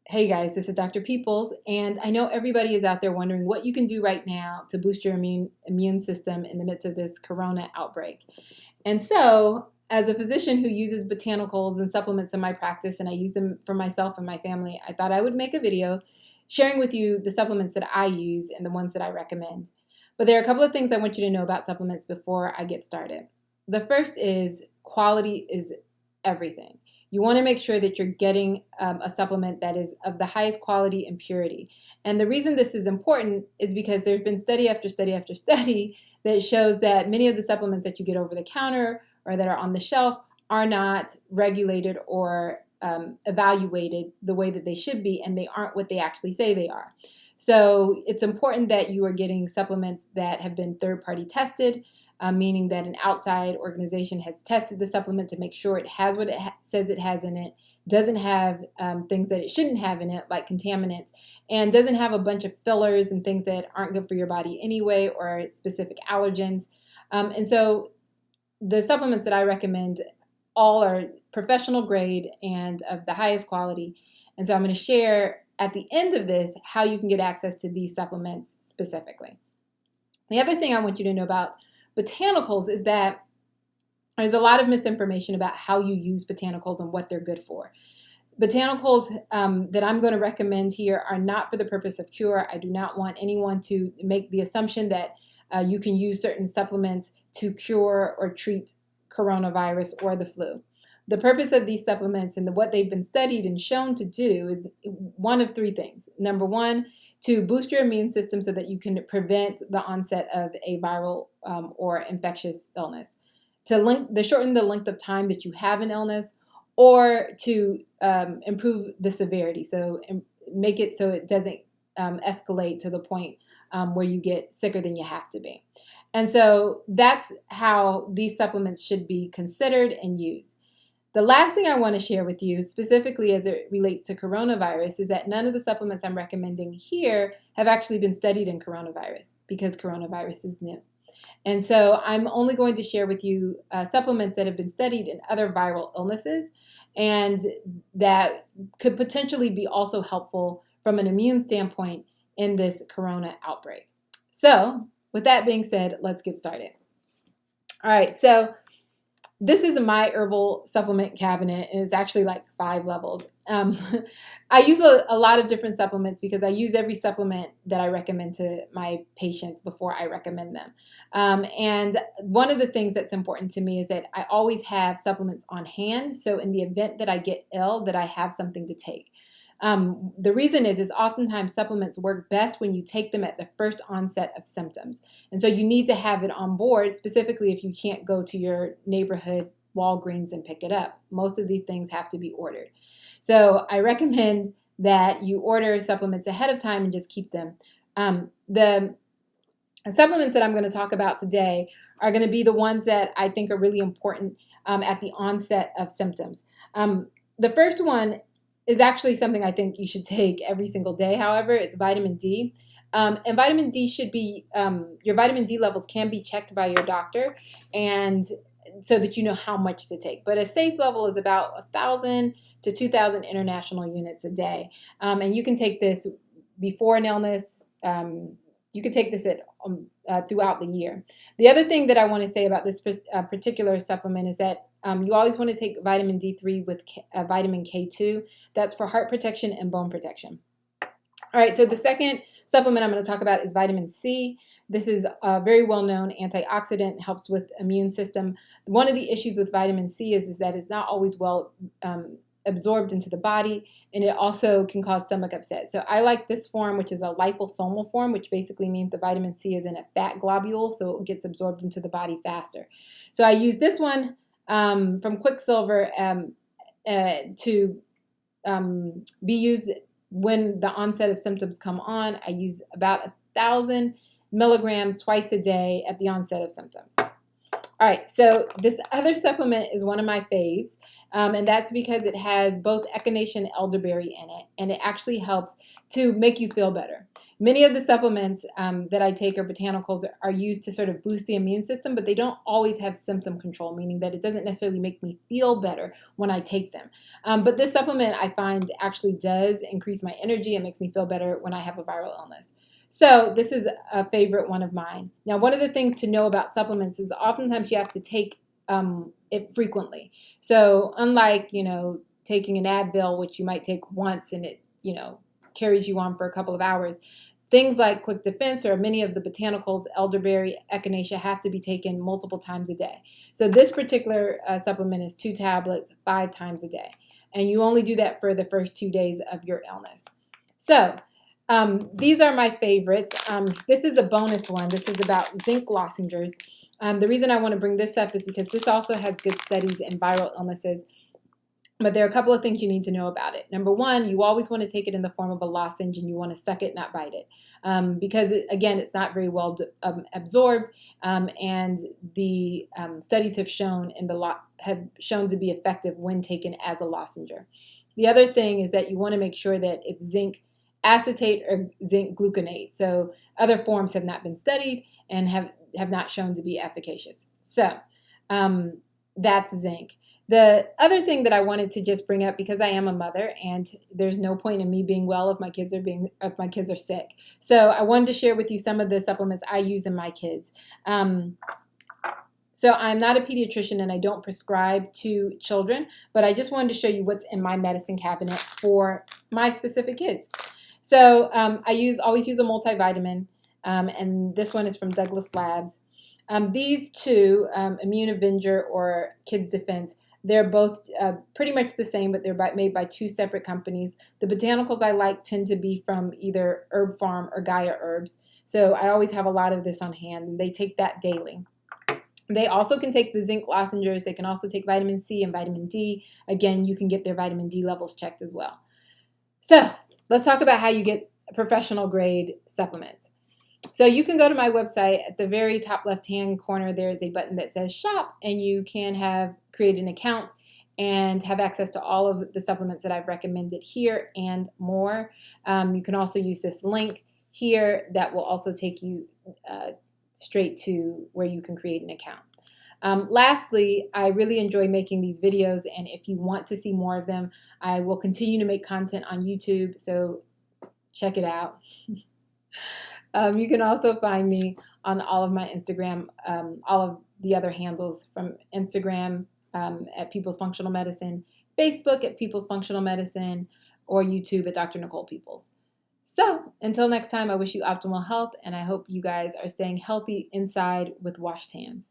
Hey guys, this is Dr. Peoples, and I know everybody is out there wondering what you can do right now to boost your immune system in the midst of this corona outbreak. And so, as a physician who uses botanicals and supplements in my practice, and I use them for myself and my family, I thought I would make a video sharing with you the supplements that I use and the ones that I recommend. But there are a couple of things I want you to know about supplements before I get started. The first is quality is everything. You want to make sure that you're getting a supplement that is of the highest quality and purity. And the reason this is important is because there's been study after study after study that shows that many of the supplements that you get over the counter or that are on the shelf are not regulated or evaluated the way that they should be, and they aren't what they actually say they are. So it's important that you are getting supplements that have been third-party tested, meaning that an outside organization has tested the supplement to make sure it has what it says it has in it, doesn't have things that it shouldn't have in it, like contaminants, and doesn't have a bunch of fillers and things that aren't good for your body anyway, or specific allergens. And so the supplements that I recommend all are professional grade and of the highest quality. And so I'm going to share at the end of this how you can get access to these supplements specifically. The other thing I want you to know about botanicals is that there's a lot of misinformation about how you use botanicals and what they're good for. Botanicals that I'm going to recommend here are not for the purpose of cure. I do not want anyone to make the assumption that you can use certain supplements to cure or treat coronavirus or the flu. The purpose of these supplements and what they've been studied and shown to do is one of three things. Number one, to boost your immune system so that you can prevent the onset of a viral or infectious illness, to shorten the length of time that you have an illness, or to improve the severity, so make it so it doesn't escalate to the point where you get sicker than you have to be. And so that's how these supplements should be considered and used. The last thing I want to share with you, specifically as it relates to coronavirus, is that none of the supplements I'm recommending here have actually been studied in coronavirus, because coronavirus is new. And so I'm only going to share with you supplements that have been studied in other viral illnesses and that could potentially be also helpful from an immune standpoint in this corona outbreak. So with that being said, let's get started. All right, so this is my herbal supplement cabinet, and it's actually like 5 levels. I use a lot of different supplements because I use every supplement that I recommend to my patients before I recommend them. And one of the things that's important to me is that I always have supplements on hand, so in the event that I get ill, that I have something to take. The reason is oftentimes supplements work best when you take them at the first onset of symptoms. And so you need to have it on board, specifically if you can't go to your neighborhood Walgreens and pick it up. Most of these things have to be ordered. So I recommend that you order supplements ahead of time and just keep them. The supplements that I'm going to talk about today are going to be the ones that I think are really important at the onset of symptoms. The first one is actually something I think you should take every single day. However, it's vitamin D. And vitamin D should be, your vitamin D levels can be checked by your doctor, and so that you know how much to take. But a safe level is about 1,000 to 2,000 international units a day. And you can take this before an illness. You can take this throughout the year. The other thing that I want to say about this particular supplement is that you always want to take vitamin D3 with vitamin K2. That's for heart protection and bone protection. All right, so the second supplement I'm going to talk about is vitamin C. This is a very well-known antioxidant, helps with immune system. One of the issues with vitamin C is that it's not always well absorbed into the body, and it also can cause stomach upset. So I like this form, which is a liposomal form, which basically means the vitamin C is in a fat globule, so it gets absorbed into the body faster. So I use this one from Quicksilver to be used when the onset of symptoms come on. I use about 1,000 milligrams twice a day at the onset of symptoms. All right, so this other supplement is one of my faves, and that's because it has both echinacea and elderberry in it, and it actually helps to make you feel better. Many of the supplements that I take or botanicals are used to sort of boost the immune system, but they don't always have symptom control, meaning that it doesn't necessarily make me feel better when I take them. But this supplement I find actually does increase my energy and makes me feel better when I have a viral illness. So this is a favorite one of mine. Now, one of the things to know about supplements is oftentimes you have to take it frequently. So unlike, taking an Advil, which you might take once and it, carries you on for a couple of hours, things like Quick Defense or many of the botanicals, elderberry, echinacea, have to be taken multiple times a day. So this particular supplement is 2 tablets 5 times a day. And you only do that for the first 2 days of your illness. So these are my favorites. This is a bonus one. This is about zinc lozenges. The reason I want to bring this up is because this also has good studies in viral illnesses. But there are a couple of things you need to know about it. Number one, you always want to take it in the form of a lozenge and you want to suck it, not bite it. Because, again, it's not very well absorbed. And the studies have shown to be effective when taken as a lozenge. The other thing is that you want to make sure that it's zinc acetate or zinc gluconate. So other forms have not been studied and have not shown to be efficacious. So that's zinc. The other thing that I wanted to just bring up, because I am a mother and there's no point in me being well if my kids are sick. So I wanted to share with you some of the supplements I use in my kids. So I'm not a pediatrician and I don't prescribe to children, but I just wanted to show you what's in my medicine cabinet for my specific kids. So I always use a multivitamin, and this one is from Douglas Labs. These two, Immune Avenger or Kids Defense, they're both pretty much the same, but they're made by 2 separate companies. The botanicals I like tend to be from either Herb Farm or Gaia Herbs. So I always have a lot of this on hand, and they take that daily. They also can take the zinc lozenges. They can also take vitamin C and vitamin D. Again, you can get their vitamin D levels checked as well. So let's talk about how you get professional grade supplements. So you can go to my website. At the very top left-hand corner, there is a button that says shop, and you can create an account and have access to all of the supplements that I've recommended here and more. You can also use this link here that will also take you straight to where you can create an account. Lastly, I really enjoy making these videos, and if you want to see more of them, I will continue to make content on YouTube, so check it out. You can also find me on all of my Instagram, all of the other handles from Instagram at Peoples Functional Medicine, Facebook at Peoples Functional Medicine, or YouTube at Dr. Nicole Peoples. So until next time, I wish you optimal health, and I hope you guys are staying healthy inside with washed hands.